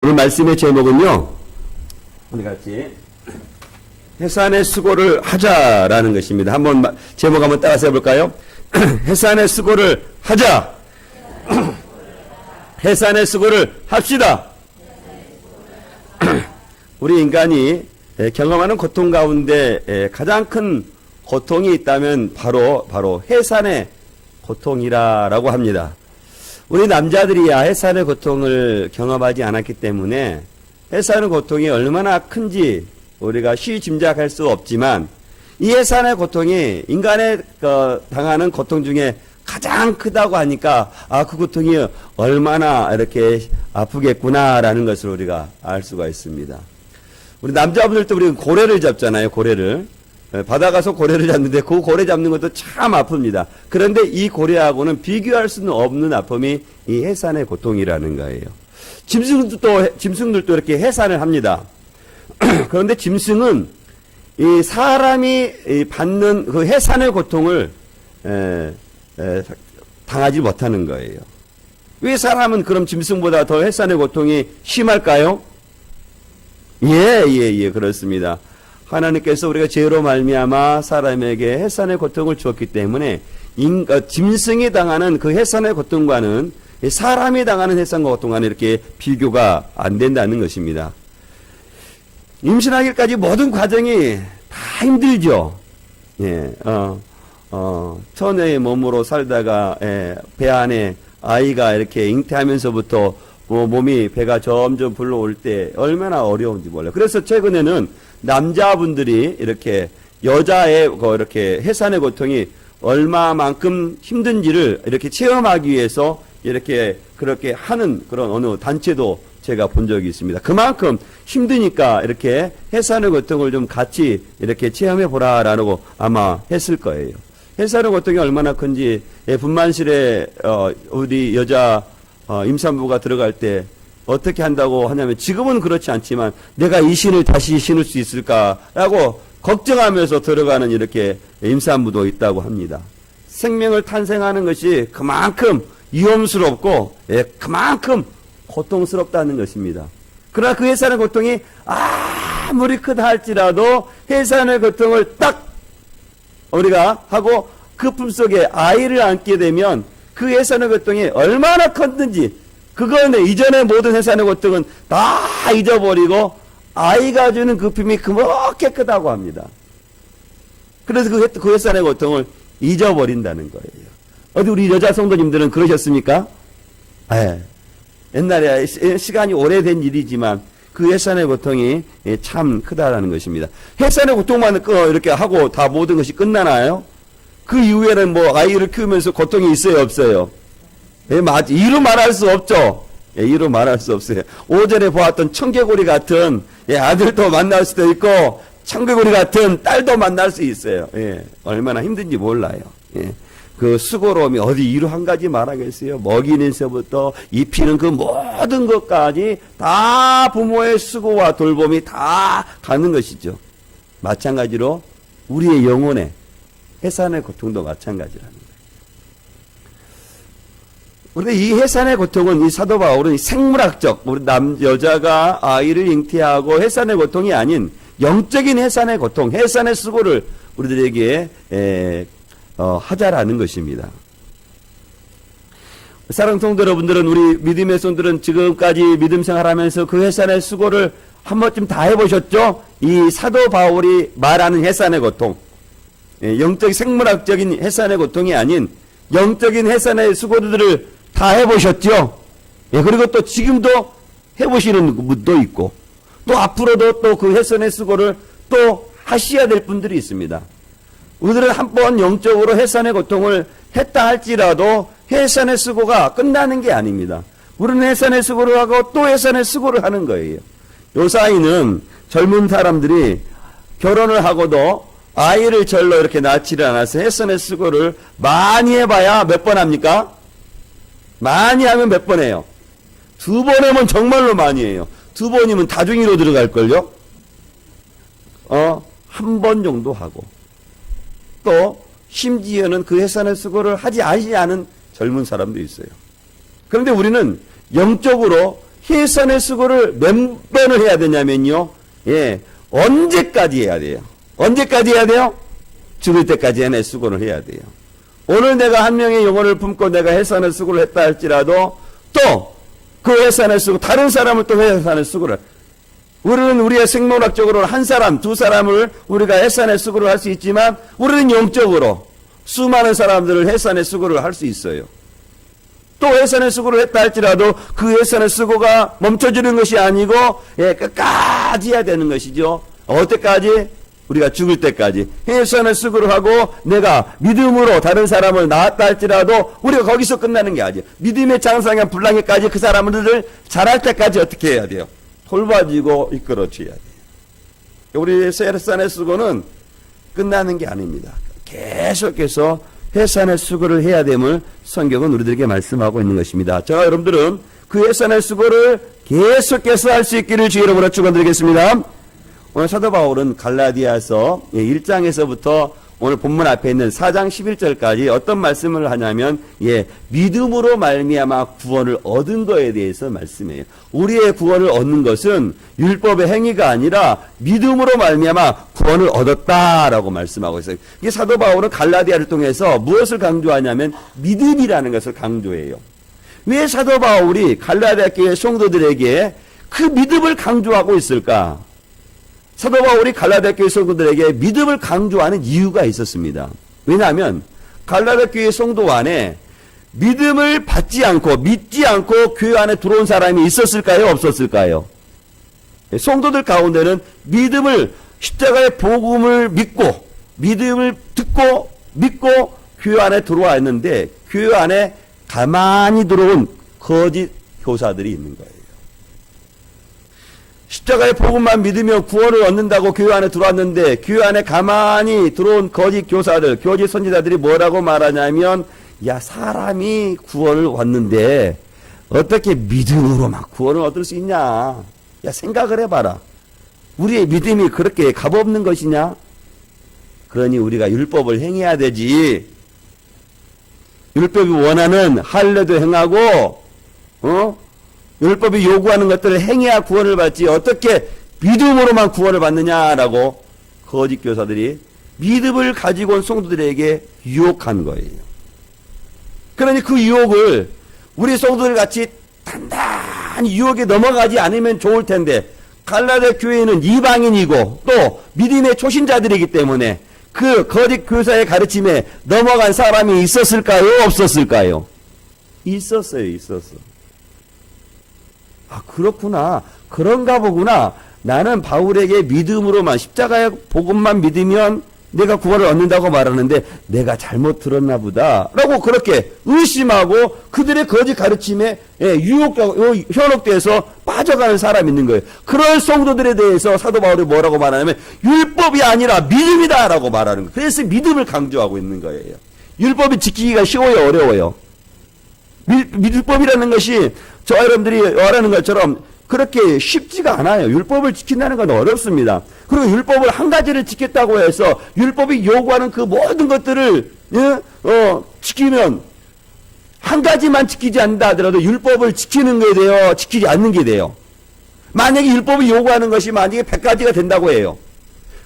오늘 말씀의 제목은요, 우리 같이 해산의 수고를 하자라는 것입니다. 한번 제목 한번 따라서 해볼까요? 해산의 수고를 하자. 해산의 수고를 합시다. 우리 인간이 경험하는 고통 가운데 가장 큰 고통이 있다면 바로 해산의 고통이라고 합니다. 우리 남자들이야 해산의 고통을 경험하지 않았기 때문에 해산의 고통이 얼마나 큰지 우리가 쉬 짐작할 수 없지만 이 해산의 고통이 인간의 당하는 고통 중에 가장 크다고 하니까 그 고통이 얼마나 이렇게 아프겠구나라는 것을 우리가 알 수가 있습니다. 우리 남자분들도 우리 고래를 잡잖아요. 고래를. 바다 가서 고래를 잡는데 그 고래 잡는 것도 참 아픕니다. 그런데 이 고래하고는 비교할 수는 없는 아픔이 이 해산의 고통이라는 거예요. 짐승들도 이렇게 해산을 합니다. 그런데 짐승은 이 사람이 받는 그 해산의 고통을 당하지 못하는 거예요. 왜 사람은 그럼 짐승보다 더 해산의 고통이 심할까요? 예, 그렇습니다. 하나님께서 우리가 죄로 말미암아 사람에게 해산의 고통을 주었기 때문에 짐승이 당하는 그 해산의 고통과는 사람이 당하는 해산과 고통과는 이렇게 비교가 안 된다는 것입니다. 임신하기까지 모든 과정이 다 힘들죠. 처녀의 몸으로 살다가 배 안에 아이가 이렇게 잉태하면서부터 몸이 배가 점점 불러올 때 얼마나 어려운지 몰라요. 그래서 최근에는 남자분들이 이렇게 여자의 이렇게 해산의 고통이 얼마만큼 힘든지를 이렇게 체험하기 위해서 이렇게 그렇게 하는 그런 어느 단체도 제가 본 적이 있습니다. 그만큼 힘드니까 이렇게 해산의 고통을 좀 같이 이렇게 체험해 보라라고 아마 했을 거예요. 해산의 고통이 얼마나 큰지 분만실에 우리 여자 임산부가 들어갈 때 어떻게 한다고 하냐면 지금은 그렇지 않지만 내가 이 신을 다시 신을 수 있을까라고 걱정하면서 들어가는 이렇게 임산부도 있다고 합니다. 생명을 탄생하는 것이 그만큼 위험스럽고 그만큼 고통스럽다는 것입니다. 그러나 그 해산의 고통이 아무리 크다 할지라도 해산의 고통을 딱 우리가 하고 그 품속에 아이를 안게 되면 그 해산의 고통이 얼마나 컸는지 그거는 이전의 모든 해산의 고통은 다 잊어버리고 아이가 주는 그 품이 그렇게 크다고 합니다. 그래서 그 해산의 고통을 잊어버린다는 거예요. 어디 우리 여자 성도님들은 그러셨습니까? 옛날에 시간이 오래된 일이지만 그 해산의 고통이 참 크다라는 것입니다. 해산의 고통만 이렇게 하고 다 모든 것이 끝나나요? 그 이후에는 뭐 아이를 키우면서 고통이 있어요, 없어요? 이루 말할 수 없죠. 이루 말할 수 없어요. 오전에 보았던 청개구리 같은 아들도 만날 수도 있고 청개구리 같은 딸도 만날 수 있어요. 얼마나 힘든지 몰라요. 그 수고로움이 어디 이루 한 가지 말하겠어요. 먹이는서부터 입히는 그 모든 것까지 다 부모의 수고와 돌봄이 다 가는 것이죠. 마찬가지로 우리의 영혼의 해산의 고통도 마찬가지라는 거예요. 그런데 이 해산의 고통은 이 사도 바울은 생물학적, 우리 여자가 아이를 잉태하고 해산의 고통이 아닌 영적인 해산의 고통, 해산의 수고를 우리들에게 하자라는 것입니다. 사랑하는 성도 여러분들은 우리 믿음의 성들은 지금까지 믿음 생활하면서 그 해산의 수고를 한 번쯤 다 해보셨죠? 이 사도 바울이 말하는 해산의 고통, 영적 생물학적인 해산의 고통이 아닌 영적인 해산의 수고들을 다 해보셨죠? 그리고 또 지금도 해보시는 분도 있고 또 앞으로도 또 그 해산의 수고를 또 하셔야 될 분들이 있습니다. 우리들은 한번 영적으로 해산의 고통을 했다 할지라도 해산의 수고가 끝나는 게 아닙니다. 우리는 해산의 수고를 하고 또 해산의 수고를 하는 거예요. 요 사이는 젊은 사람들이 결혼을 하고도 아이를 절로 이렇게 낳지를 않아서 해산의 수고를 많이 해봐야 몇 번 합니까? 많이 하면 몇 번 해요? 2번 하면 정말로 많이 해요. 2번이면 다중이로 들어갈걸요? 1번 정도 하고. 또, 심지어는 그 해산의 수고를 하지 않은 젊은 사람도 있어요. 그런데 우리는 영적으로 해산의 수고를 몇 번을 해야 되냐면요. 예, 언제까지 해야 돼요? 언제까지 해야 돼요? 죽을 때까지 해내 수고를 해야 돼요. 오늘 내가 한 명의 영혼을 품고 내가 해산의 수고를 했다 할지라도 또 그 해산의 수고, 다른 사람을 또 해산의 수고를, 우리는 우리의 생물학적으로 한 사람, 두 사람을 우리가 해산의 수고를 할 수 있지만 우리는 영적으로 수많은 사람들을 해산의 수고를 할 수 있어요. 또 해산의 수고를 했다 할지라도 그 해산의 수고가 멈춰지는 것이 아니고 예, 끝까지 해야 되는 것이죠. 어때까지? 우리가 죽을 때까지 해산의 수고를 하고 내가 믿음으로 다른 사람을 낳았다 할지라도 우리가 거기서 끝나는 게 아니에요. 믿음의 장성한 분량에까지 그 사람들을 자랄 때까지 어떻게 해야 돼요? 돌봐주고 이끌어줘야 돼요. 우리 해산의 수고는 끝나는 게 아닙니다. 계속해서 해산의 수고를 해야 됨을 성경은 우리들에게 말씀하고 있는 것입니다. 자, 여러분들은 그 해산의 수고를 계속해서 할 수 있기를 주의 이름으로 축원드리겠습니다. 오늘 사도 바울은 갈라디아서 1장에서부터 오늘 본문 앞에 있는 4장 11절까지 어떤 말씀을 하냐면 믿음으로 말미암아 구원을 얻은 거에 대해서 말씀해요. 우리의 구원을 얻는 것은 율법의 행위가 아니라 믿음으로 말미암아 구원을 얻었다라고 말씀하고 있어요. 이게 사도 바울은 갈라디아를 통해서 무엇을 강조하냐면 믿음이라는 것을 강조해요. 왜 사도 바울이 갈라디아 교회 성도들에게 그 믿음을 강조하고 있을까? 사도 바울이 갈라디아 교회 성도들에게 믿음을 강조하는 이유가 있었습니다. 왜냐하면 갈라디아 교회 성도 안에 믿음을 받지 않고 믿지 않고 교회 안에 들어온 사람이 있었을까요? 없었을까요? 성도들 가운데는 믿음을, 십자가의 복음을 믿고 믿음을 듣고 믿고 교회 안에 들어와 있는데 교회 안에 가만히 들어온 거짓 교사들이 있는 거예요. 십자가의 복음만 믿으며 구원을 얻는다고 교회 안에 들어왔는데 교회 안에 가만히 들어온 거짓 교사들, 거짓 선지자들이 뭐라고 말하냐면 야, 사람이 구원을 얻는데 어떻게 믿음으로만 구원을 얻을 수 있냐? 야, 생각을 해봐라. 우리의 믿음이 그렇게 값없는 것이냐? 그러니 우리가 율법을 행해야 되지. 율법이 원하는 할례도 행하고 율법이 요구하는 것들을 행해야 구원을 받지 어떻게 믿음으로만 구원을 받느냐라고 거짓 교사들이 믿음을 가지고 온 성도들에게 유혹한 거예요. 그러니 그 유혹을 우리 성도들 같이 단단히 유혹에 넘어가지 않으면 좋을 텐데 갈라디아 교회는 이방인이고 또 믿음의 초신자들이기 때문에 그 거짓 교사의 가르침에 넘어간 사람이 있었을까요? 없었을까요? 있었어요. 있었어. 아, 그렇구나. 그런가 보구나. 나는 바울에게 믿음으로만 십자가의 복음만 믿으면 내가 구원을 얻는다고 말하는데 내가 잘못 들었나 보다 라고 그렇게 의심하고 그들의 거짓 가르침에 현혹돼서 빠져가는 사람이 있는 거예요. 그런 성도들에 대해서 사도 바울이 뭐라고 말하냐면 율법이 아니라 믿음이다 라고 말하는 거예요. 그래서 믿음을 강조하고 있는 거예요. 율법이 지키기가 쉬워요, 어려워요? 율법이라는 것이 저 여러분들이 말하는 것처럼 그렇게 쉽지가 않아요. 율법을 지킨다는 건 어렵습니다. 그리고 율법을 한 가지를 지켰다고 해서 율법이 요구하는 그 모든 것들을 지키면 한 가지만 지키지 않는다 하더라도 율법을 지키는 게 돼요. 지키지 않는 게 돼요. 만약에 율법이 요구하는 것이 만약에 100가지가 된다고 해요.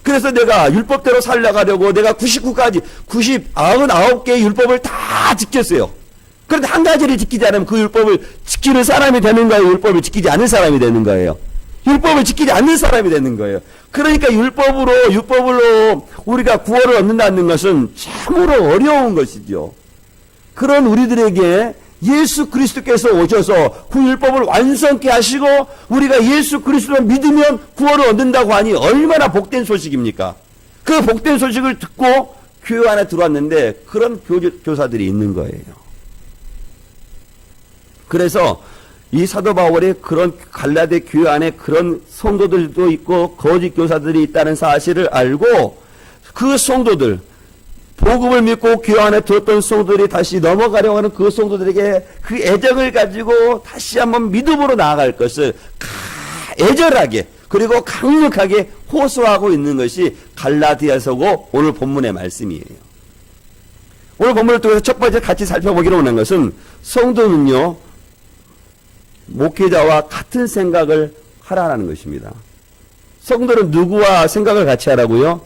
그래서 내가 율법대로 살려가려고 내가 99개의 율법을 다 지켰어요. 그런데 한 가지를 지키지 않으면 그 율법을 지키는 사람이 되는 거예요? 율법을 지키지 않는 사람이 되는 거예요? 율법을 지키지 않는 사람이 되는 거예요. 그러니까 율법으로 우리가 구원을 얻는다는 것은 참으로 어려운 것이죠. 그런 우리들에게 예수 그리스도께서 오셔서 그 율법을 완성케 하시고 우리가 예수 그리스도를 믿으면 구원을 얻는다고 하니 얼마나 복된 소식입니까? 그 복된 소식을 듣고 교회 안에 들어왔는데 그런 교사들이 있는 거예요. 그래서 이 사도 바울의 그런 갈라디아 교회 안에 그런 성도들도 있고 거짓 교사들이 있다는 사실을 알고 그 성도들, 복음을 믿고 교회 안에 들었던 성도들이 다시 넘어가려고 하는 그 성도들에게 그 애정을 가지고 다시 한번 믿음으로 나아갈 것을 애절하게 그리고 강력하게 호소하고 있는 것이 갈라디아서고 오늘 본문의 말씀이에요. 오늘 본문을 통해서 첫 번째 같이 살펴보기로 하는 것은 성도는요, 목회자와 같은 생각을 하라는 것입니다. 성도는 누구와 생각을 같이 하라고요?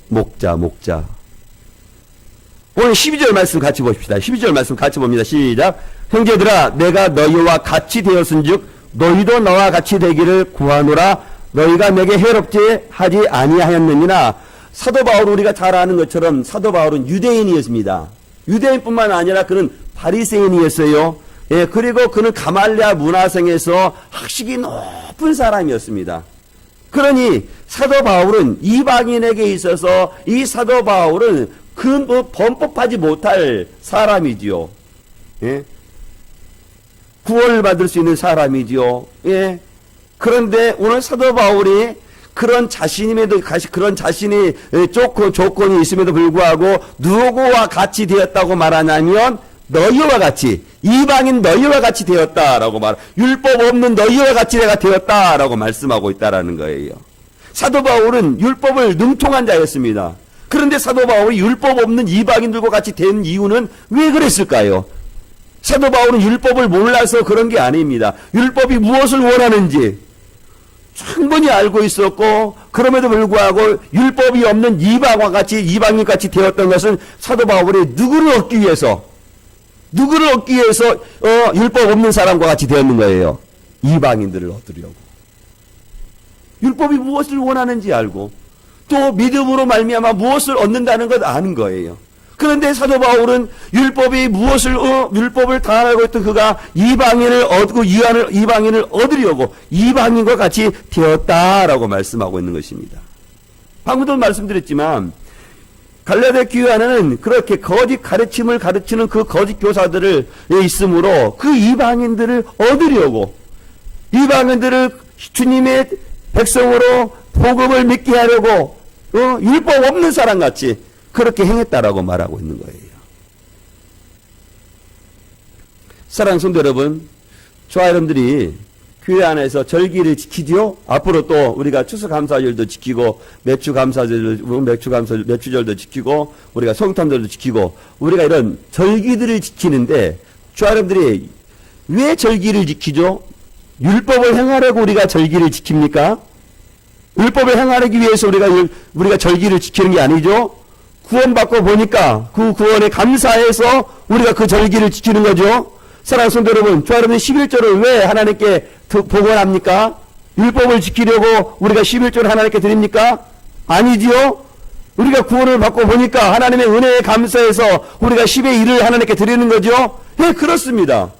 목자. 오늘 12절 말씀 같이 봅시다. 12절 말씀 같이 봅니다. 시작. 형제들아, 내가 너희와 같이 되었은즉 너희도 나와 같이 되기를 구하노라. 너희가 내게 해롭지 하지 아니하였느니라. 사도 바울, 우리가 잘 아는 것처럼 사도 바울은 유대인이었습니다. 유대인뿐만 아니라 그는 바리새인이었어요. 예, 그리고 그는 가말리아 문화생에서 학식이 높은 사람이었습니다. 그러니 사도 바울은 이방인에게 있어서 이 사도 바울은 범법하지 못할 사람이지요. 예? 구원을 받을 수 있는 사람이지요. 예? 그런데 오늘 사도 바울이 그런 자신이 조건이 있음에도 불구하고 누구와 같이 되었다고 말하냐면 너희와 같이, 이방인 너희와 같이 되었다라고 율법 없는 너희와 같이 내가 되었다라고 말씀하고 있다라는 거예요. 사도 바울은 율법을 능통한 자였습니다. 그런데 사도 바울이 율법 없는 이방인들과 같이 된 이유는 왜 그랬을까요? 사도 바울은 율법을 몰라서 그런 게 아닙니다. 율법이 무엇을 원하는지 충분히 알고 있었고, 그럼에도 불구하고 율법이 없는 이방인 같이 되었던 것은 사도 바울이 누구를 얻기 위해서 율법 없는 사람과 같이 되었는 거예요. 이방인들을 얻으려고. 율법이 무엇을 원하는지 알고 또 믿음으로 말미암아 무엇을 얻는다는 것 아는 거예요. 그런데 사도 바울은 율법을 다 알고 있던 그가 이방인을 얻으려고 이방인과 같이 되었다라고 말씀하고 있는 것입니다. 방금도 말씀드렸지만 갈라디아 교회 안에는 그렇게 거짓 가르침을 가르치는 그 거짓 교사들을 있으므로 그 이방인들을 얻으려고, 이방인들을 주님의 백성으로 복음을 믿게 하려고 율법 없는 사람같이 그렇게 행했다라고 말하고 있는 거예요. 사랑하는 성도 여러분, 저와 여러분들이 교회 안에서 절기를 지키지요. 앞으로 또 우리가 추수감사절도 지키고 매추절도 지키고 우리가 성탄절도 지키고 우리가 이런 절기들을 지키는데 저와 여러분들이 왜 절기를 지키죠? 율법을 행하려고 우리가 절기를 지킵니까? 율법을 행하기 위해서 우리가 절기를 지키는 게 아니죠. 구원받고 보니까 그 구원에 감사해서 우리가 그 절기를 지키는 거죠. 사랑하는 성도 여러분, 저와 여러분이 11조를 왜 하나님께 복원합니까? 율법을 지키려고 우리가 11조를 하나님께 드립니까? 아니지요. 우리가 구원을 받고 보니까 하나님의 은혜에 감사해서 우리가 10의 1을 하나님께 드리는 거죠. 예, 그렇습니다.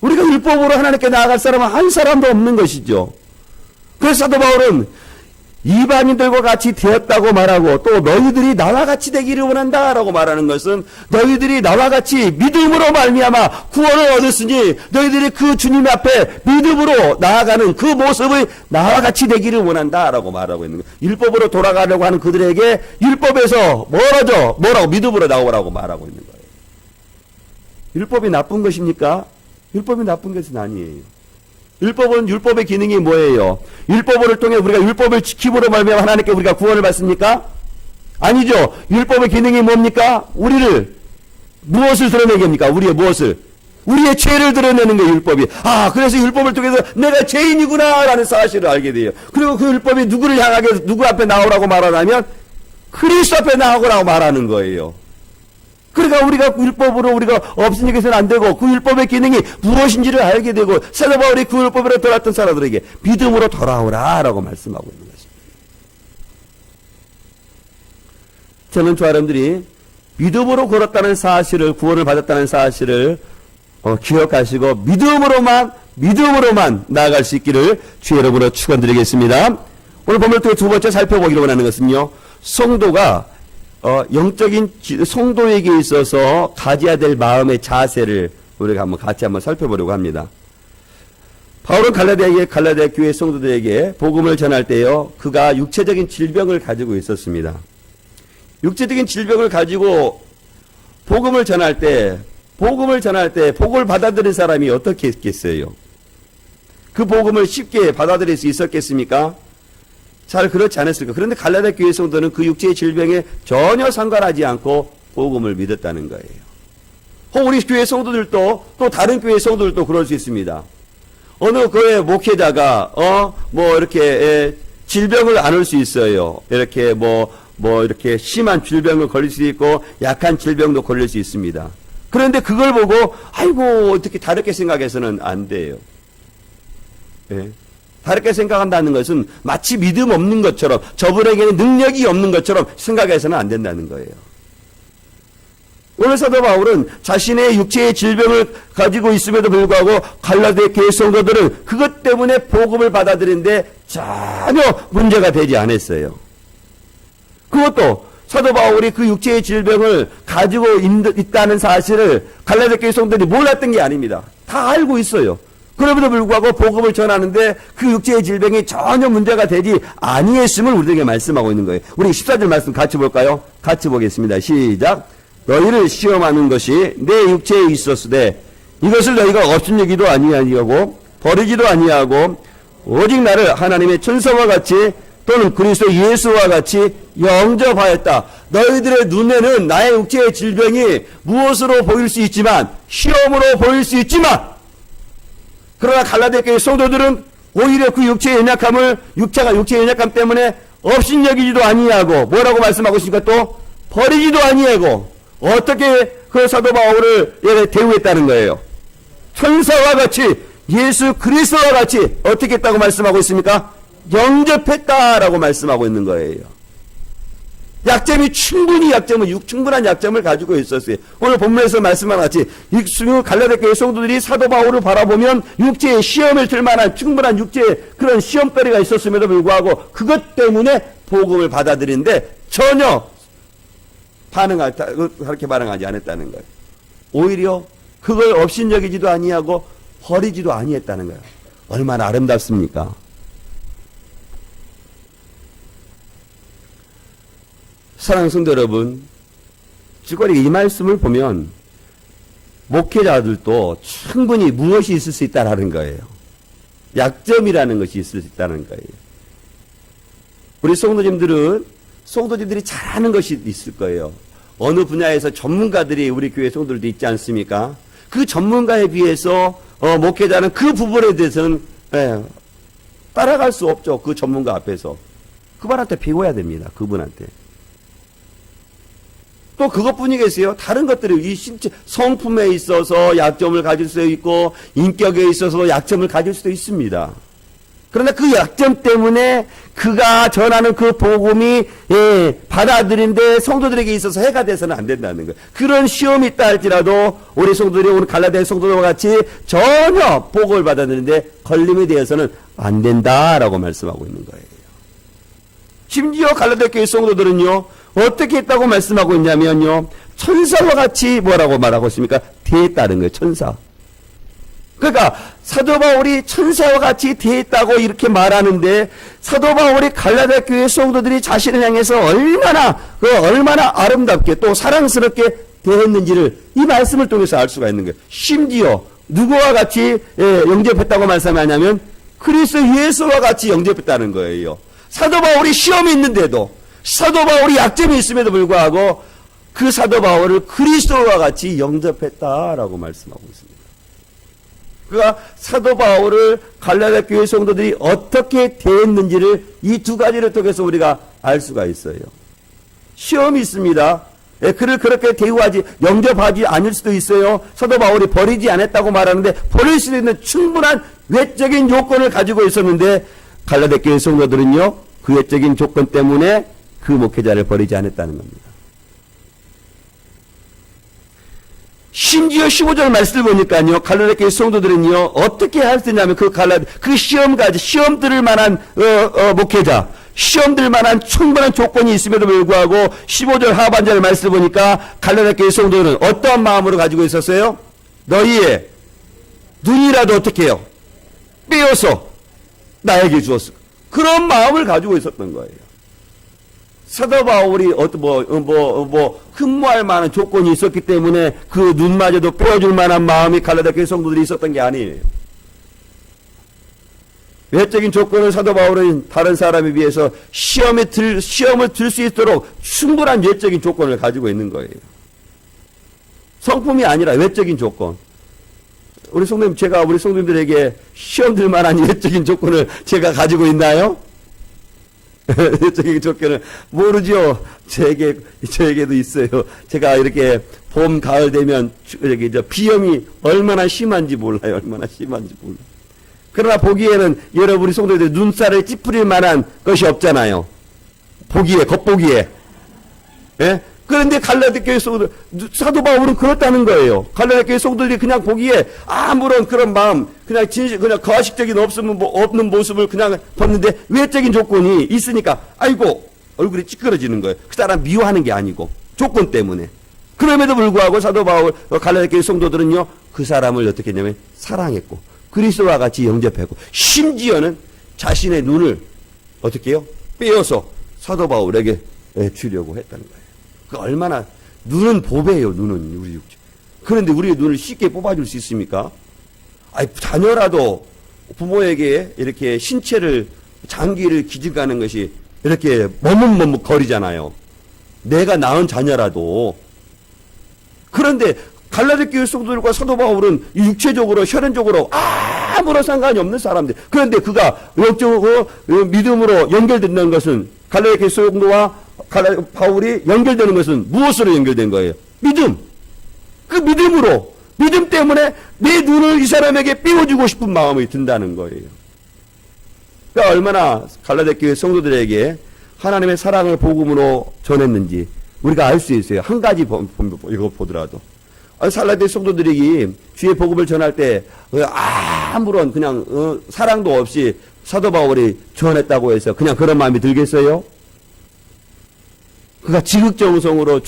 우리가 율법으로 하나님께 나아갈 사람은 한 사람도 없는 것이죠. 그래서 사도 바울은 이방인들과 같이 되었다고 말하고 또 너희들이 나와 같이 되기를 원한다라고 말하는 것은 너희들이 나와 같이 믿음으로 말미암아 구원을 얻었으니 너희들이 그 주님 앞에 믿음으로 나아가는 그 모습을 나와 같이 되기를 원한다라고 말하고 있는 거예요. 율법으로 돌아가려고 하는 그들에게 율법에서 뭐라고 믿음으로 나오라고 말하고 있는 거예요. 율법이 나쁜 것입니까? 율법이 나쁜 것은 아니에요. 율법의 기능이 뭐예요? 율법을 통해 우리가 율법을 지킴으로 말미암아 하나님께 우리가 구원을 받습니까? 아니죠. 율법의 기능이 뭡니까? 우리를 무엇을 드러내게 합니까? 우리의 죄를 드러내는 게 율법이. 그래서 율법을 통해서 내가 죄인이구나라는 사실을 알게 돼요. 그리고 그 율법이 누구 앞에 나오라고 말하냐면 그리스도 앞에 나오라고 말하는 거예요. 그러니까 우리가 율법으로 우리가 없으니 해서는 안 되고 그 율법의 기능이 무엇인지를 알게 되고 사도 바울이 그 율법으로 돌아왔던 사람들에게 믿음으로 돌아오라라고 말씀하고 있는 것입니다. 저는 저와 여러분들이 믿음으로 걸었다는 사실을, 구원을 받았다는 사실을 기억하시고 믿음으로만 나아갈 수 있기를 주의 이름으로 축원드리겠습니다. 오늘 본문을 통해 두 번째 살펴보기로 원하는 것은요, 성도가 영적인 성도에게 있어서 가져야 될 마음의 자세를 우리가 같이 한번 살펴보려고 합니다. 바울은 갈라디아 교회 성도들에게 복음을 전할 때요, 그가 육체적인 질병을 가지고 있었습니다. 육체적인 질병을 가지고 복음을 전할 때 복음을 받아들인 사람이 어떻게 했겠어요? 그 복음을 쉽게 받아들일 수 있었겠습니까? 잘 그렇지 않았을까? 그런데 갈라디아 교회 성도는 그 육체의 질병에 전혀 상관하지 않고 복음을 믿었다는 거예요. 혹은 우리 교회 성도들도 또 다른 교회 성도들도 그럴 수 있습니다. 어느 교회 목회자가 이렇게 질병을 앓을 수 있어요. 이렇게 이렇게 심한 질병을 걸릴 수 있고 약한 질병도 걸릴 수 있습니다. 그런데 그걸 보고 아이고 어떻게 다르게 생각해서는 안 돼요. 예. 다르게 생각한다는 것은 마치 믿음 없는 것처럼 저분에게는 능력이 없는 것처럼 생각해서는 안 된다는 거예요. 오늘 사도 바울은 자신의 육체의 질병을 가지고 있음에도 불구하고 갈라디아 교회 성도들은 그것 때문에 복음을 받아들이는데 전혀 문제가 되지 않았어요. 그것도 사도 바울이 그 육체의 질병을 가지고 있다는 사실을 갈라디아 교회 성도들이 몰랐던 게 아닙니다. 다 알고 있어요. 그럼에도 불구하고 복음을 전하는데 그 육체의 질병이 전혀 문제가 되지 아니했음을 우리에게 말씀하고 있는 거예요. 우리 14절 말씀 같이 볼까요? 같이 보겠습니다. 시작. 너희를 시험하는 것이 내 육체에 있었으되 이것을 너희가 업신여기도 아니하고 버리지도 아니하고 오직 나를 하나님의 천사와 같이 또는 그리스도 예수와 같이 영접하였다. 너희들의 눈에는 나의 육체의 질병이 무엇으로 보일 수 있지만 시험으로 보일 수 있지만 그러나 갈라디아 교회 성도들은 오히려 그 육체의 육체의 연약함 때문에 업신여기지도 아니하고 뭐라고 말씀하고 있습니까? 또 버리지도 아니하고 어떻게 그 사도 바울을 대우했다는 거예요? 천사와 같이 예수 그리스도와 같이 어떻게 했다고 말씀하고 있습니까? 영접했다라고 말씀하고 있는 거예요. 충분한 약점을 가지고 있었어요. 오늘 본문에서 말씀한 같이 갈라디아 교회 성도들이 사도 바울을 바라보면 육체의 시험을 들 만한 충분한 육체의 그런 시험거리가 있었음에도 불구하고 그것 때문에 복음을 받아들이는데 전혀 그렇게 반응하지 않았다는 거예요. 오히려 그걸 업신여기지도 아니하고 버리지도 아니했다는 거예요. 얼마나 아름답습니까? 사랑하는 성도 여러분, 지금 이 말씀을 보면 목회자들도 충분히 무엇이 있을 수 있다는 거예요. 약점이라는 것이 있을 수 있다는 거예요. 우리 성도님들이 잘하는 것이 있을 거예요. 어느 분야에서 전문가들이 우리 교회 성도들도 있지 않습니까? 그 전문가에 비해서 목회자는 그 부분에 대해서는 따라갈 수 없죠. 그 전문가 앞에서. 그분한테 배워야 됩니다. 그분한테. 또 그것뿐이겠어요? 다른 것들이 이 신체 성품에 있어서 약점을 가질 수 있고 인격에 있어서 약점을 가질 수도 있습니다. 그러나 그 약점 때문에 그가 전하는 그 복음이 받아들인데 성도들에게 있어서 해가 돼서는 안 된다는 거예요. 그런 시험이 있다 할지라도 우리 성도들이 오늘 갈라디아 성도들과 같이 전혀 복음을 받아들이는데 걸림이 되어서는 안 된다라고 말씀하고 있는 거예요. 심지어 갈라디아 교회 성도들은요 어떻게 했다고 말씀하고 있냐면요 천사와 같이 뭐라고 말하고 있습니까? 대했다는 거예요. 천사. 그러니까 사도 바울이 천사와 같이 대했다고 이렇게 말하는데 사도 바울이 갈라디아 교회 성도들이 자신을 향해서 얼마나 아름답게 또 사랑스럽게 대했는지를 이 말씀을 통해서 알 수가 있는 거예요. 심지어 누구와 같이 영접했다고 말씀하냐면 그리스도 예수와 같이 영접했다는 거예요. 사도 바울이 시험이 있는데도 사도 바울이 약점이 있음에도 불구하고 그 사도 바울을 그리스도와 같이 영접했다라고 말씀하고 있습니다. 그가 사도 바울을 갈라디아 교회 성도들이 어떻게 대했는지를 이 두 가지를 통해서 우리가 알 수가 있어요. 시험이 있습니다. 그를 그렇게 영접하지 않을 수도 있어요. 사도 바울이 버리지 않았다고 말하는데 버릴 수 있는 충분한 외적인 요건을 가지고 있었는데 갈라디아 교회 성도들은요 그 외적인 조건 때문에 그 목회자를 버리지 않았다는 겁니다. 심지어 15절 말씀을 보니까요, 갈라디아 교회 성도들은요, 어떻게 할 수 있냐면 그 시험 들을 만한, 목회자, 시험 들 만한 충분한 조건이 있음에도 불구하고 15절 하반절 말씀을 보니까 갈라디아 교회 성도들은 어떠한 마음으로 가지고 있었어요? 너희의 눈이라도 어떻게 해요? 빼어서 나에게 주었어. 그런 마음을 가지고 있었던 거예요. 사도 바울이 흠모할 만한 조건이 있었기 때문에 그 눈마저도 빼어줄 만한 마음이 갈라디아 교회 성도들이 있었던 게 아니에요. 외적인 조건을 사도 바울은 다른 사람에 비해서 시험을 들 수 있도록 충분한 외적인 조건을 가지고 있는 거예요. 성품이 아니라 외적인 조건. 우리 성도님, 제가 우리 성도님들에게 시험 들 만한 외적인 조건을 제가 가지고 있나요? 외적인 조건을 모르죠. 저에게도 있어요. 제가 이렇게 봄, 가을 되면 이렇게 비염이 얼마나 심한지 몰라요. 얼마나 심한지 몰라요. 그러나 보기에는 여러분 우리 성도들 눈살을 찌푸릴 만한 것이 없잖아요. 보기에, 겉보기에. 예? 그런데 갈라디 교회 성도들, 사도 바울은 그렇다는 거예요. 갈라디 교회 성도들이 그냥 보기에 아무런 그런 마음, 그냥 그냥 거식적인 없는 모습을 그냥 봤는데 외적인 조건이 있으니까, 아이고, 얼굴이 찌그러지는 거예요. 그 사람 미워하는 게 아니고, 조건 때문에. 그럼에도 불구하고 사도 바울, 갈라디 교회 성도들은요, 그 사람을 어떻게 했냐면, 사랑했고, 그리스도와 같이 영접했고, 심지어는 자신의 눈을 어떻게 해요? 빼어서 사도 바울에게 주려고 했다는 거예요. 그 얼마나, 눈은 보배예요, 눈은, 우리 육체. 그런데 우리의 눈을 쉽게 뽑아줄 수 있습니까? 아니, 자녀라도 부모에게 이렇게 신체를, 장기를 기증하는 것이 이렇게 머뭇머뭇 거리잖아요. 내가 낳은 자녀라도. 그런데 갈라디 교회 성도들과 사도 바울은 육체적으로, 혈연적으로 아무런 상관이 없는 사람들. 그런데 그가 영적으로, 믿음으로 연결된다는 것은 갈라디 교회 성도와 바울이 연결되는 것은 무엇으로 연결된 거예요? 믿음. 그 믿음으로, 믿음 때문에 내 눈을 이 사람에게 띄워주고 싶은 마음이 든다는 거예요. 그러니까 얼마나 갈라디 교회 성도들에게 하나님의 사랑을 복음으로 전했는지 우리가 알 수 있어요. 한 가지 이거 보더라도. 갈라디 성도들이 주의 복음을 전할 때 아무런 그냥 사랑도 없이 사도 바울이 전했다고 해서 그냥 그런 마음이 들겠어요? 그가 지극정성으로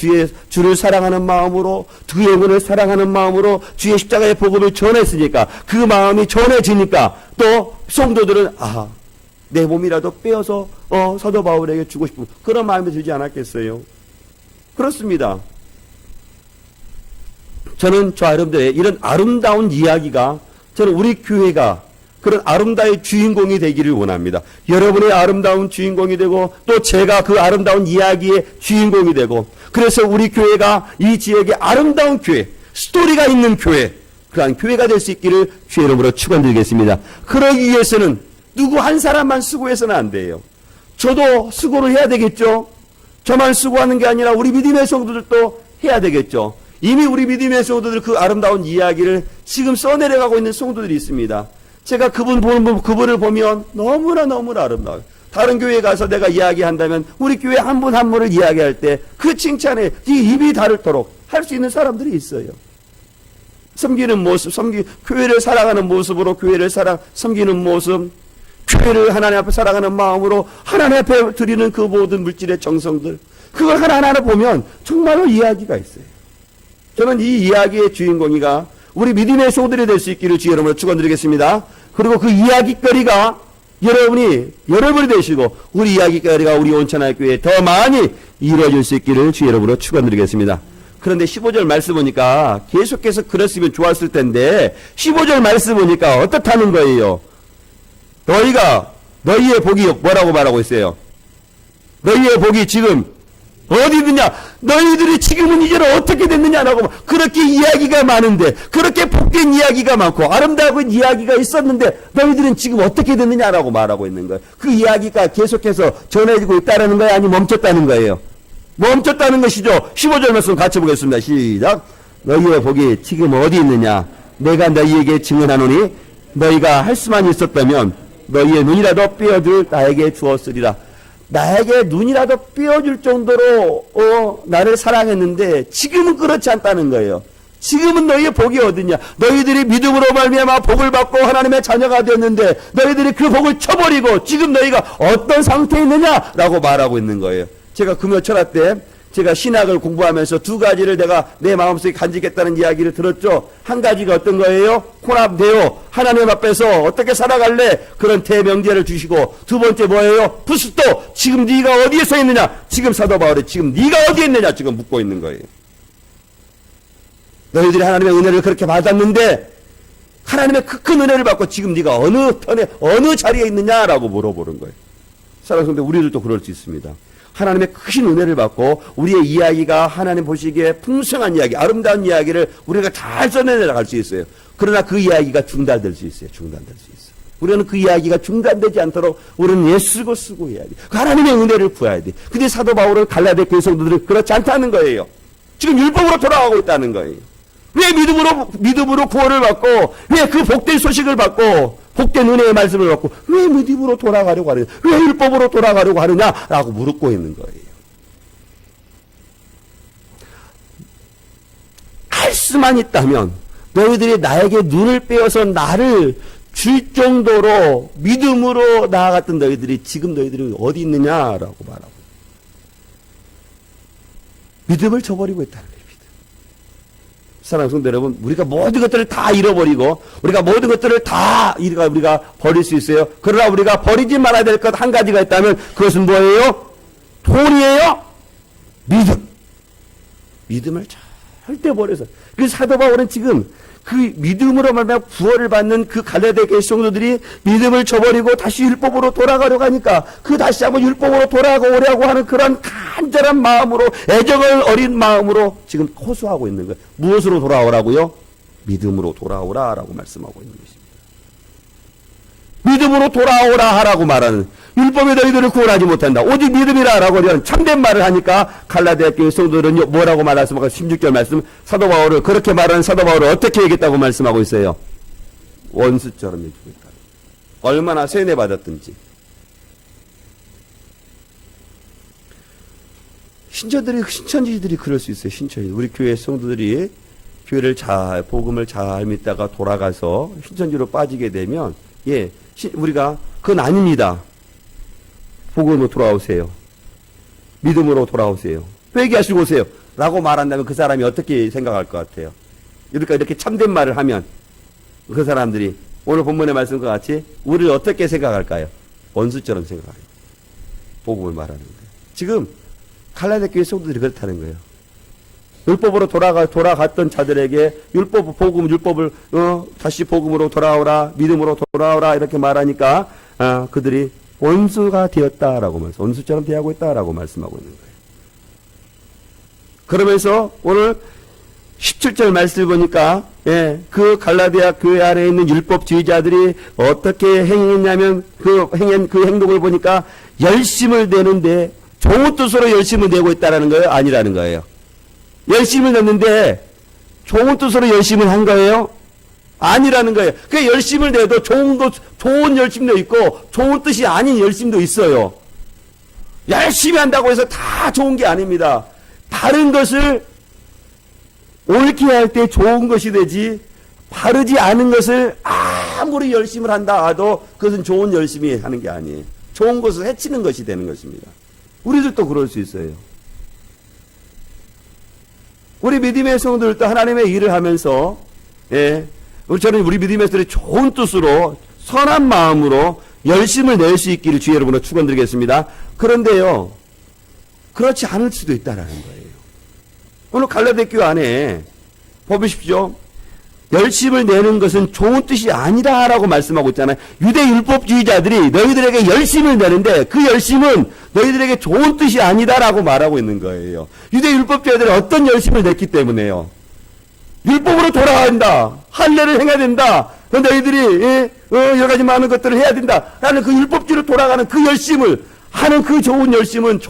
주를 사랑하는 마음으로, 그 영혼을 사랑하는 마음으로 주의 십자가의 복음을 전했으니까, 그 마음이 전해지니까 또 성도들은 내 몸이라도 빼어서 사도 바울에게 주고 싶은 그런 마음이 들지 않았겠어요? 그렇습니다. 저는 저 여러분들의 이런 아름다운 이야기가, 저는 우리 교회가 그런 아름다운 주인공이 되기를 원합니다. 여러분의 아름다운 주인공이 되고, 또 제가 그 아름다운 이야기의 주인공이 되고, 그래서 우리 교회가 이 지역의 아름다운 교회, 스토리가 있는 교회, 그러한 교회가 될 수 있기를 주의 이름으로 축원드리겠습니다. 그러기 위해서는 누구 한 사람만 수고해서는 안 돼요. 저도 수고를 해야 되겠죠. 저만 수고하는 게 아니라 우리 믿음의 성도들도 해야 되겠죠. 이미 우리 믿음의 성도들 그 아름다운 이야기를 지금 써내려가고 있는 성도들이 있습니다. 제가 그분을 보면 너무나 아름다워요. 다른 교회에 가서 내가 이야기한다면 우리 교회 한 분 한 분을 이야기할 때 그 칭찬에 입이 다르도록 할 수 있는 사람들이 있어요. 섬기는 모습, 교회를 사랑하는 모습으로 교회를 섬기는 모습, 교회를 하나님 앞에 사랑하는 마음으로 하나님 앞에 드리는 그 모든 물질의 정성들, 그걸 하나하나 보면 정말로 이야기가 있어요. 저는 이 이야기의 주인공이가 우리 믿음의 소들이 될 수 있기를 주의 이름으로 축원드리겠습니다. 그리고 그 이야기거리가 여러분이 되시고 우리 이야기거리가 우리 온천할 교회에 더 많이 이루어질 수 있기를 주의 이름으로 축원드리겠습니다. 그런데 15절 말씀 보니까 계속해서 그랬으면 좋았을 텐데 15절 말씀 보니까 어떻다는 거예요? 너희의 복이 뭐라고 말하고 있어요? 너희의 복이 지금 어디 있느냐? 너희들이 지금은 이제는 어떻게 됐느냐라고 그렇게 이야기가 많은데, 그렇게 복된 이야기가 많고 아름다운 이야기가 있었는데 너희들은 지금 어떻게 됐느냐라고 말하고 있는 거예요. 그 이야기가 계속해서 전해지고 있다는 거예요? 아니면 멈췄다는 거예요? 멈췄다는 것이죠. 15절 말씀 같이 보겠습니다. 시작. 너희의 복이 지금 어디 있느냐? 내가 너희에게 증언하노니 너희가 할 수만 있었다면 너희의 눈이라도 빼어줄 나에게 주었으리라. 나에게 눈이라도 빼어줄 정도로 나를 사랑했는데 지금은 그렇지 않다는 거예요. 지금은 너희의 복이 어디냐? 너희들이 믿음으로 말미암아 복을 받고 하나님의 자녀가 되었는데 너희들이 그 복을 쳐버리고 지금 너희가 어떤 상태에 있느냐라고 말하고 있는 거예요. 제가 금요 철학 때 제가 신학을 공부하면서 두 가지를 내가 내 마음속에 간직했다는 이야기를 들었죠. 한 가지가 어떤 거예요? 코납데오, 하나님 앞에서 어떻게 살아갈래? 그런 대명제를 주시고, 두 번째 뭐예요? 부스토, 지금 네가 어디에 서 있느냐? 지금 사도 바울이 지금 네가 어디에 있느냐? 지금 묻고 있는 거예요. 너희들이 하나님의 은혜를 그렇게 받았는데 하나님의 큰 은혜를 받고 지금 네가 어느 편에 어느 자리에 있느냐라고 물어보는 거예요. 사랑하는 성도, 우리들도 그럴 수 있습니다. 하나님의 크신 은혜를 받고 우리의 이야기가 하나님 보시기에 풍성한 이야기, 아름다운 이야기를 우리가 잘 써내 나갈 수 있어요. 그러나 그 이야기가 중단될 수 있어요. 중단될 수 있어요. 우리는 그 이야기가 중단되지 않도록 우리는 예수고 쓰고 해야 돼. 그 하나님의 은혜를 구해야 돼. 근데 사도 바울은 갈라디아 교회 성도들은 그렇지 않다는 거예요. 지금 율법으로 돌아가고 있다는 거예요. 왜 믿음으로 구원을 받고, 왜 그 복된 소식을 받고, 복된 은혜의 말씀을 받고, 왜 믿음으로 돌아가려고 하느냐, 왜 율법으로 돌아가려고 하느냐라고 물었고 있는 거예요. 할 수만 있다면 너희들이 나에게 눈을 빼어서 나를 줄 정도로 믿음으로 나아갔던 너희들이 지금 너희들이 어디 있느냐라고 말하고, 믿음을 저버리고 있다는 거예요. 사랑하는 성도 여러분, 우리가 모든 것들을 다 잃어버리고 우리가 모든 것들을 다 우리가 버릴 수 있어요. 그러나 우리가 버리지 말아야 될 것 한 가지가 있다면 그것은 뭐예요? 돈이에요? 믿음. 믿음을 절대 버려서. 그 사도 바울은 지금 그 믿음으로 말미암아 구원을 받는 그 갈라디아 교회 성도들이 믿음을 저버리고 다시 율법으로 돌아가려고 하니까 그 다시 한번 율법으로 돌아가려고 하는 그런 간절한 마음으로, 애정을 어린 마음으로 지금 호소하고 있는 거예요. 무엇으로 돌아오라고요? 믿음으로 돌아오라라고 말씀하고 있는 것입니다. 믿음으로 돌아오라 하라고 말하는, 율법에 너희들을 구원하지 못한다. 오직 믿음이라라고 하는 참된 말을 하니까 갈라디아 교회 성도들은 뭐라고 말했습니까? 16절 말씀, 사도 바울을, 그렇게 말하는 사도 바울을 어떻게 얘기했다고 말씀하고 있어요? 원수처럼 여기고 있다. 얼마나 세뇌받았든지. 신천지들이 그럴 수 있어요. 신천지. 우리 교회 성도들이 교회를 복음을 잘 믿다가 돌아가서 신천지로 빠지게 되면, 우리가, 그건 아닙니다. 복음으로 돌아오세요. 믿음으로 돌아오세요. 회개하시고 오세요. 라고 말한다면 그 사람이 어떻게 생각할 것 같아요? 그러니까 이렇게 참된 말을 하면 그 사람들이 오늘 본문의 말씀과 같이 우리를 어떻게 생각할까요? 원수처럼 생각해요. 복음을 말하는 거예요. 지금 갈라디아 교회 성도들이 그렇다는 거예요. 율법으로 돌아갔던 자들에게 율법을 다시 복음으로 돌아오라, 믿음으로 돌아오라 이렇게 말하니까 그들이 원수가 되었다라고 말씀, 원수처럼 대하고 있다라고 말씀하고 있는 거예요. 그러면서 오늘 17절 말씀을 보니까 그 갈라디아 교회 안에 있는 율법주의자들이 어떻게 행했냐면 그 행동을 보니까 열심을 내는데 좋은 뜻으로 열심을 내고 있다라는 거예요? 아니라는 거예요. 열심을 냈는데 좋은 뜻으로 열심을 한 거예요? 아니라는 거예요. 그 열심을 내도 좋은 열심도 있고 좋은 뜻이 아닌 열심도 있어요. 열심히 한다고 해서 다 좋은 게 아닙니다. 바른 것을 옳게 할 때 좋은 것이 되지, 바르지 않은 것을 아무리 열심을 한다 하도 그것은 좋은 열심히 하는 게 아니에요. 좋은 것을 해치는 것이 되는 것입니다. 우리들도 그럴 수 있어요. 우리 믿음의 성도들도 하나님의 일을 하면서 저는 우리 믿음의 성도들이 좋은 뜻으로 선한 마음으로 열심을 낼 수 있기를 주의 여러분으로 축원드리겠습니다. 그런데요, 그렇지 않을 수도 있다라는 거예요. 오늘 갈라디아 교회 안에 보십시오. 열심을 내는 것은 좋은 뜻이 아니다라고 말씀하고 있잖아요. 유대 율법주의자들이 너희들에게 열심을 내는데 그 열심은 너희들에게 좋은 뜻이 아니다라고 말하고 있는 거예요. 유대 율법주의자들이 어떤 열심을 냈기 때문에요. 율법으로 돌아야 한다. 할례를 행해야 된다. 너희들이 여러 가지 많은 것들을 해야 된다. 라는 그 율법주의로 돌아가는 그 열심을 하는 그 좋은 열심은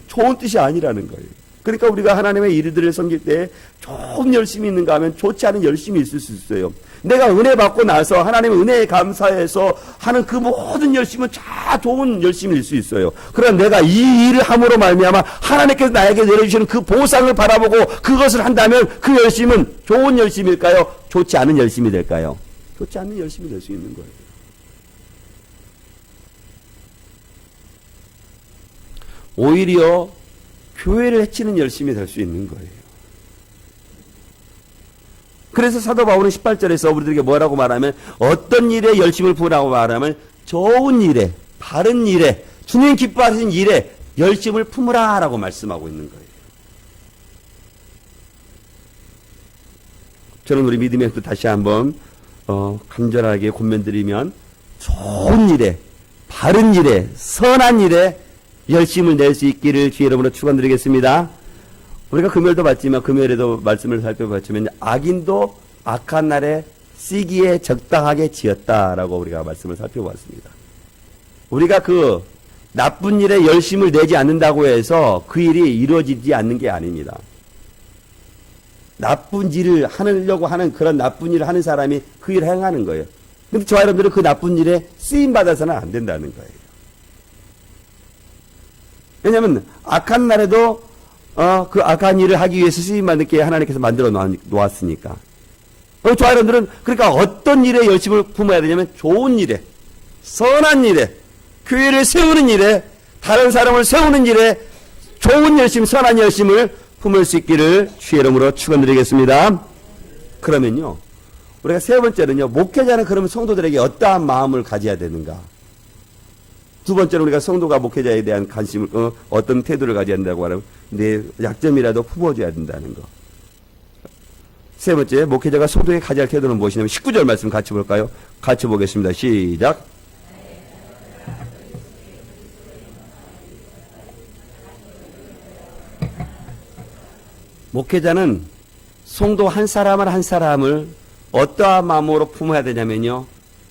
좋은 뜻이 아니라는 거예요. 그러니까 우리가 하나님의 일들을 섬길 때 좋은 열심이 있는가 하면 좋지 않은 열심이 있을 수 있어요. 내가 은혜 받고 나서 하나님의 은혜에 감사해서 하는 그 모든 열심은 다 좋은 열심일 수 있어요. 그러나 내가 이 일을 함으로 말미암아 하나님께서 나에게 내려주시는 그 보상을 바라보고 그것을 한다면 그 열심은 좋은 열심일까요? 좋지 않은 열심이 될까요? 좋지 않은 열심이 될 수 있는 거예요. 오히려 교회를 해치는 열심이 될 수 있는 거예요. 그래서 사도 바울은 18절에서 우리들에게 뭐라고 말하면 어떤 일에 열심을 부으라고 말하면 좋은 일에, 바른 일에, 주님 기뻐하시는 일에 열심을 품으라 라고 말씀하고 있는 거예요. 저는 우리 믿음의 또 다시 한번 간절하게 권면드리면 좋은 일에, 바른 일에, 선한 일에 열심을 낼 수 있기를 주의 이름으로 축원드리겠습니다. 우리가 금요일도 봤지만 금요일에도 말씀을 살펴봤지만 악인도 악한 날에 쓰기에 적당하게 지었다라고 우리가 말씀을 살펴봤습니다. 우리가 그 나쁜 일에 열심을 내지 않는다고 해서 그 일이 이루어지지 않는 게 아닙니다. 나쁜 일을 하려고 하는 그런 나쁜 일을 하는 사람이 그 일을 행하는 거예요. 근데 저와 여러분들은 그 나쁜 일에 쓰임받아서는 안 된다는 거예요. 왜냐하면 악한 날에도 그 악한 일을 하기 위해서 쓰임받게 하나님께서 만들어 놓았으니까. 저와 여러분들은 그러니까 어떤 일에 열심을 품어야 되냐면 좋은 일에, 선한 일에, 교회를 세우는 일에, 다른 사람을 세우는 일에 좋은 열심, 선한 열심을 품을 수 있기를 주의 이름으로 축원드리겠습니다. 그러면요, 우리가 세 번째는요, 목회자는 그러면 성도들에게 어떠한 마음을 가져야 되는가? 두 번째는 우리가 성도가 목회자에 대한 관심을, 어떤 태도를 가져야 된다고 하면 내 약점이라도 품어줘야 된다는 거. 세 번째, 목회자가 성도에게 가져야 할 태도는 무엇이냐면 19절 말씀 같이 볼까요? 같이 보겠습니다. 시작. 목회자는 성도 한 사람을 한 사람을 어떠한 마음으로 품어야 되냐면요,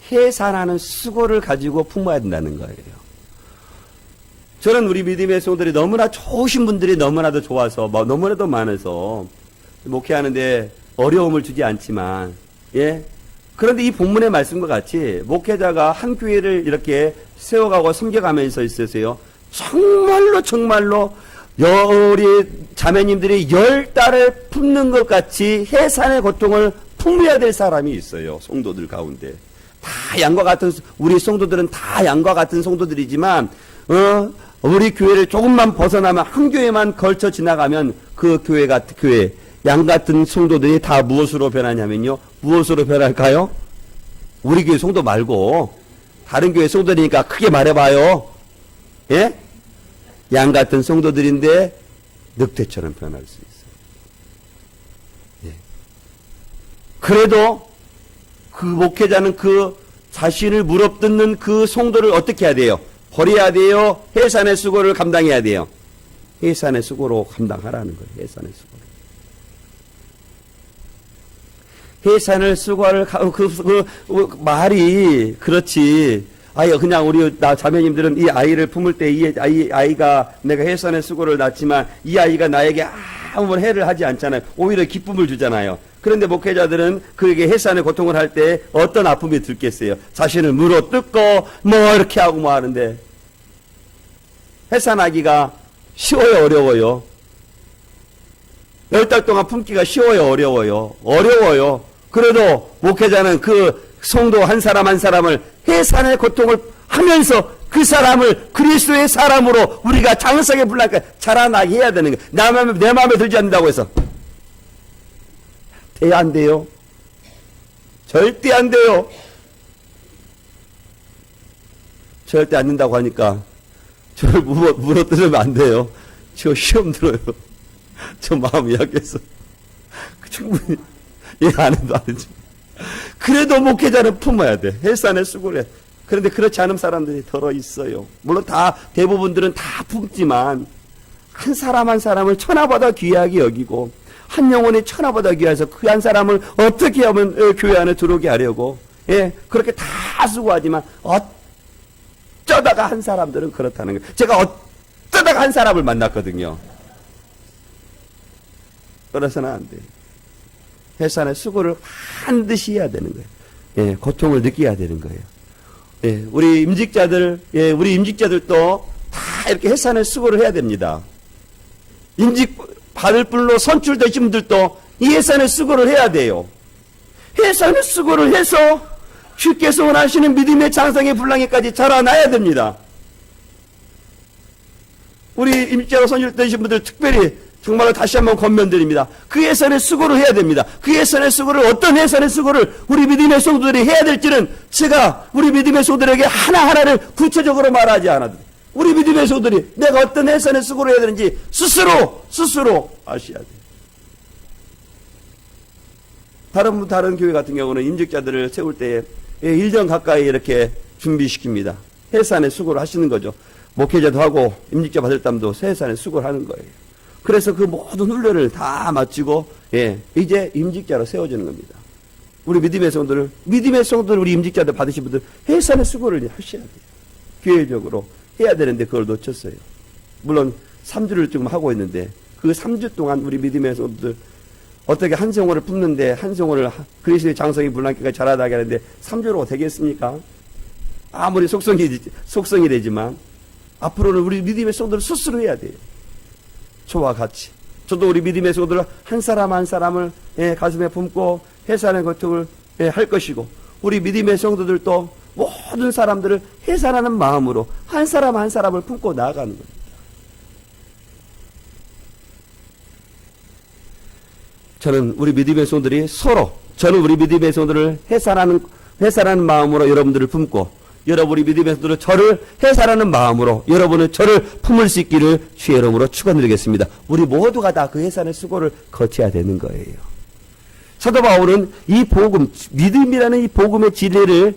해산하는 수고를 가지고 품어야 된다는 거예요. 저는 우리 믿음의 성도들이 너무나 좋으신 분들이 너무나도 좋아서 너무나도 많아서 목회하는데 어려움을 주지 않지만, 예, 그런데 이 본문의 말씀과 같이 목회자가 한 교회를 이렇게 세워가고 섬겨가면서 있으세요, 정말로 우리 자매님들이 열 달을 품는 것 같이 해산의 고통을 품어야 될 사람이 있어요. 성도들 가운데. 다 양과 같은, 우리 성도들은 다 양과 같은 성도들이지만, 우리 교회를 조금만 벗어나면 한 교회만 걸쳐 지나가면 그 교회 같은 교회, 양 같은 성도들이 다 무엇으로 변하냐면요. 무엇으로 변할까요? 우리 교회 성도 말고, 다른 교회 성도들이니까 크게 말해봐요. 예? 양 같은 성도들인데 늑대처럼 변할 수 있어요. 예. 그래도 그 목회자는 그 자신을 물어뜯는 그 성도를 어떻게 해야 돼요? 버려야 돼요? 해산의 수고를 감당해야 돼요? 해산의 수고로 감당하라는 거예요. 해산의 수고를. 해산을 수고를, 말이, 그렇지. 그냥 나 자매님들은 이 아이를 품을 때 이 아이가 내가 해산의 수고를 낳지만 이 아이가 나에게 아무런 해를 하지 않잖아요. 오히려 기쁨을 주잖아요. 그런데 목회자들은 그에게 해산의 고통을 할 때 어떤 아픔이 들겠어요? 자신을 물어뜯고 이렇게 하고 하는데, 해산하기가 쉬워요, 어려워요? 10달 동안 품기가 쉬워요, 어려워요? 그래도 목회자는 그 성도 한 사람 한 사람을 해산의 고통을 하면서 그 사람을 그리스도의 사람으로 우리가 장성에 불러니까 자라나게 해야 되는 거예요. 내 마음에 들지 않는다고 해서 안 돼요. 절대 안 돼요. 절대 안 된다고 하니까 저를 물어뜯으면 안 돼요. 저 시험 들어요. 저 마음이 약해서 충분히 이해 안 해도 안 되지. 그래도 목회자는 품어야 돼. 해산의 수고를 해. 그런데 그렇지 않은 사람들이 더러 있어요. 물론 대부분들은 다 품지만, 한 사람 한 사람을 천하보다 귀하게 여기고, 한 영혼이 천하보다 귀해서 그 한 사람을 어떻게 하면 교회 안에 들어오게 하려고, 예, 그렇게 다 수고하지만, 어쩌다가 한 사람들은 그렇다는 거예요. 제가 어쩌다가 한 사람을 만났거든요. 그래서는 안 돼요. 해산의 수고를 반드시 해야 되는 거예요. 예, 고통을 느껴야 되는 거예요. 예, 우리 임직자들도 다 이렇게 해산의 수고를 해야 됩니다. 임직 받을 분으로 선출되신 분들도 이 해산의 수고를 해야 돼요. 해산의 수고를 해서 주께서 원하시는 믿음의 장성의 분량에까지 자라나야 됩니다. 우리 임직자로 선출되신 분들 특별히 정말로 다시 한번 권면드립니다. 그 해산의 수고를 해야 됩니다. 그 해산의 수고를, 어떤 해산의 수고를 우리 믿음의 성도들이 해야 될지는 제가 우리 믿음의 성도들에게 하나하나를 구체적으로 말하지 않아도, 우리 믿음의 성도들이 내가 어떤 해산의 수고를 해야 되는지 스스로 아셔야 돼요. 다른 교회 같은 경우는 임직자들을 세울 때 1년 가까이 이렇게 준비시킵니다. 해산의 수고를 하시는 거죠. 목회자도 하고 임직자 받을 땀도 해산의 수고를 하는 거예요. 그래서 그 모든 훈련을 다 마치고 이제 임직자로 세워지는 겁니다. 우리 믿음의 성도들 우리 임직자들 받으신 분들 해산의 수고를 하셔야 돼요. 교회적으로 해야 되는데 그걸 놓쳤어요. 물론 3주를 지금 하고 있는데 그 3주 동안 우리 믿음의 성도들 어떻게 한 성호를 품는데 한 성호를 그리스도의 장성이 불남기까지 자라나게 하는데 3주로 되겠습니까? 아무리 속성이 되지만 앞으로는 우리 믿음의 성도들 스스로 해야 돼요. 저와 같이. 저도 우리 믿음의 성도들 한 사람 한 사람을 가슴에 품고 해산의 고통을 할 것이고 우리 믿음의 성도들도 모든 사람들을 해산하는 마음으로 한 사람 한 사람을 품고 나아가는 겁니다. 저는 우리 믿음의 성도들이 저는 우리 믿음의 성도들을 해산하는 마음으로 여러분들을 품고 여러분이 믿음의 성도들 저를 해산하는 마음으로 여러분은 저를 품을 수 있기를 주의 이름으로 축원드리겠습니다. 우리 모두가 다 그 해산의 수고를 거쳐야 되는 거예요. 사도 바울은 이 복음, 믿음이라는 이 복음의 진리를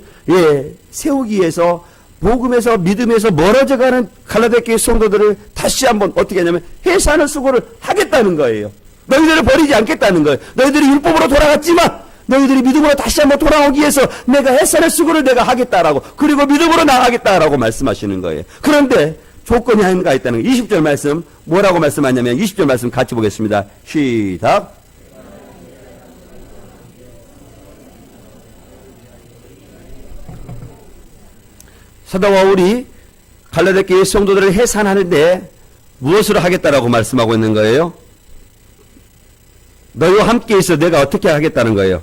세우기 위해서 복음에서 믿음에서 멀어져가는 갈라디아 교회 성도들을 다시 한번 어떻게 하냐면 해산의 수고를 하겠다는 거예요. 너희들을 버리지 않겠다는 거예요. 너희들이 율법으로 돌아갔지만 너희들이 믿음으로 다시 한번 돌아오기 위해서 내가 해산의 수고를 내가 하겠다라고 그리고 믿음으로 나아가겠다라고 말씀하시는 거예요. 그런데 조건이 하나가 있다는 거예요. 20절 말씀 뭐라고 말씀하냐면 20절 말씀 같이 보겠습니다. 시작. 사도 바울이 갈라디아 교회 성도들을 해산하는데 무엇으로 하겠다라고 말씀하고 있는 거예요? 너희와 함께 있어 내가 어떻게 하겠다는 거예요?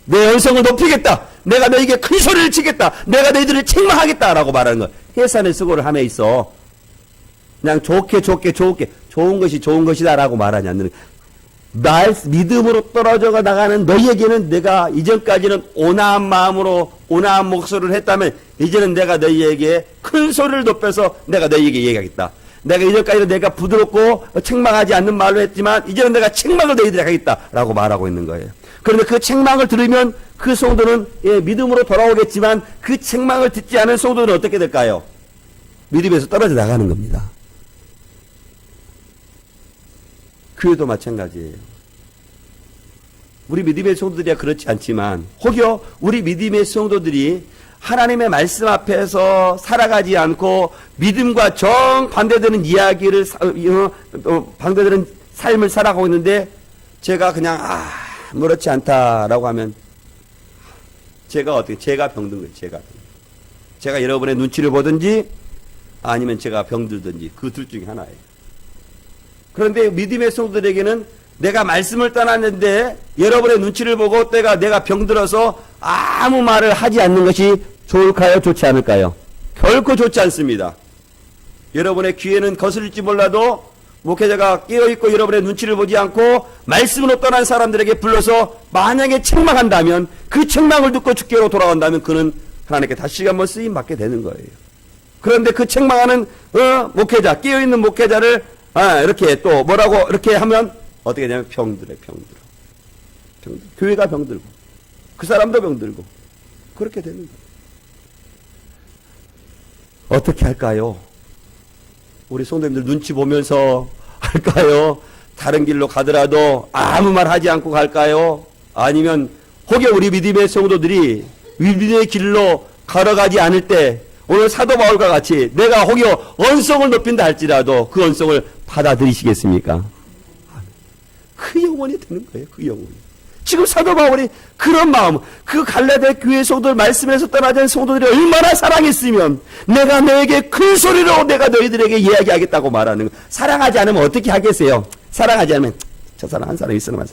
내 연성을 높이겠다. 내가 너희에게 큰 소리를 치겠다. 내가 너희들을 책망하겠다라고 말하는 거예요. 해산의 수고를 함에 있어 그냥 좋게 좋은 것이 좋은 것이다라고 말하지 않는 거예요. 믿음으로 떨어져 나가는 너희에게는 내가 이전까지는 온화한 마음으로 온화한 목소리를 했다면 이제는 내가 너희에게 큰 소리를 높여서 내가 너희에게 얘기하겠다. 내가 이전까지는 내가 부드럽고 책망하지 않는 말로 했지만 이제는 내가 책망을 너희들에게 하겠다라고 말하고 있는 거예요. 그런데 그 책망을 들으면 그 성도는 믿음으로 돌아오겠지만 그 책망을 듣지 않은 성도는 어떻게 될까요? 믿음에서 떨어져 나가는 겁니다. 교회도 마찬가지예요. 우리 믿음의 성도들이야 그렇지 않지만 혹여 우리 믿음의 성도들이 하나님의 말씀 앞에서 살아가지 않고 믿음과 정반대되는 이야기를 반대되는 삶을 살아가고 있는데 제가 그냥 그렇지 않다라고 하면 제가 병든 거예요. 제가 여러분의 눈치를 보든지 아니면 제가 병들든지 그 둘 중에 하나예요. 그런데 믿음의 성도들에게는 내가 말씀을 떠났는데 여러분의 눈치를 보고 내가 병들어서 아무 말을 하지 않는 것이 좋을까요? 좋지 않을까요? 결코 좋지 않습니다. 여러분의 귀에는 거슬릴지 몰라도 목회자가 깨어있고 여러분의 눈치를 보지 않고 말씀으로 떠난 사람들에게 불러서 만약에 책망한다면 그 책망을 듣고 주께로 돌아간다면 그는 하나님께 다시 한번 쓰임 받게 되는 거예요. 그런데 그 책망하는 목회자, 깨어있는 목회자를 이렇게 또 뭐라고 이렇게 하면 어떻게 되냐면 병들어. 교회가 병들고 그 사람도 병들고 그렇게 되는 거예요. 어떻게 할까요? 우리 성도님들 눈치 보면서 할까요? 다른 길로 가더라도 아무 말 하지 않고 갈까요? 아니면 혹여 우리 믿음의 성도들이 믿음의 길로 걸어가지 않을 때 오늘 사도 바울과 같이 내가 혹여 언성을 높인다 할지라도 그 언성을 받아들이시겠습니까? 그 영혼이 되는 거예요. 그 영혼이. 지금 사도 바울이 그런 마음, 그 갈라디아 교회 성도들 말씀에서 떠나지 않은 성도들이 얼마나 사랑했으면 내가 너에게 큰 소리로 내가 너희들에게 이야기하겠다고 말하는 거. 사랑하지 않으면 어떻게 하겠어요? 사랑하지 않으면 저 사람 한 사람 있으면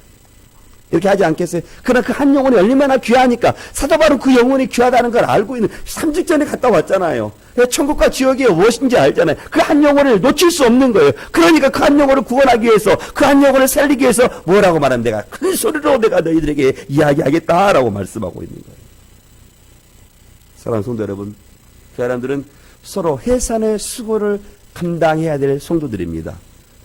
이렇게 하지 않겠어요? 그러나 그 한 영혼이 얼마나 귀하니까 사도 바울은 그 영혼이 귀하다는 걸 알고 있는 3주 전에 갔다 왔잖아요. 천국과 지옥이 무엇인지 알잖아요. 그 한 영혼을 놓칠 수 없는 거예요. 그러니까 그 한 영혼을 구원하기 위해서 그 한 영혼을 살리기 위해서 뭐라고 말하면 내가 큰 소리로 내가 너희들에게 이야기하겠다라고 말씀하고 있는 거예요. 사랑하는 성도 여러분, 그 사람들은 서로 해산의 수고를 감당해야 될 성도들입니다.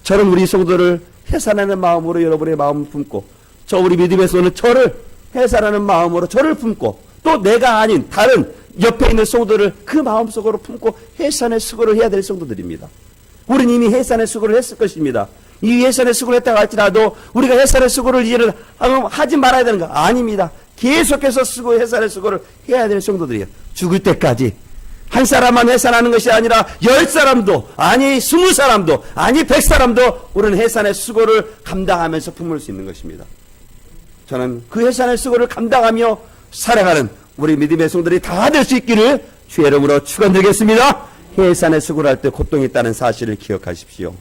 저는 우리 성도를 해산하는 마음으로 여러분의 마음을 품고 저 우리 믿음에서는 저를 해산하는 마음으로 저를 품고 또 내가 아닌 다른 옆에 있는 성도들을 그 마음속으로 품고 해산의 수고를 해야 될 성도들입니다. 우리는 이미 해산의 수고를 했을 것입니다. 이 해산의 수고를 했다고 할지라도 우리가 해산의 수고를 이제는 하지 말아야 되는 거 아닙니다. 계속해서 해산의 수고를 해야 될 성도들이에요. 죽을 때까지. 한 사람만 해산하는 것이 아니라 10사람도 아니 20사람도 아니 100사람도 우리는 해산의 수고를 감당하면서 품을 수 있는 것입니다. 저는 그 해산의 수고를 감당하며 살아가는 우리 믿음의 성도들이 다 될 수 있기를 주의 이름으로 축원드리겠습니다. 해산의 수고를 할 때 고통이 있다는 사실을 기억하십시오.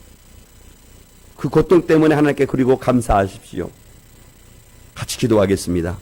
그 고통 때문에 하나님께 그리고 감사하십시오. 같이 기도하겠습니다.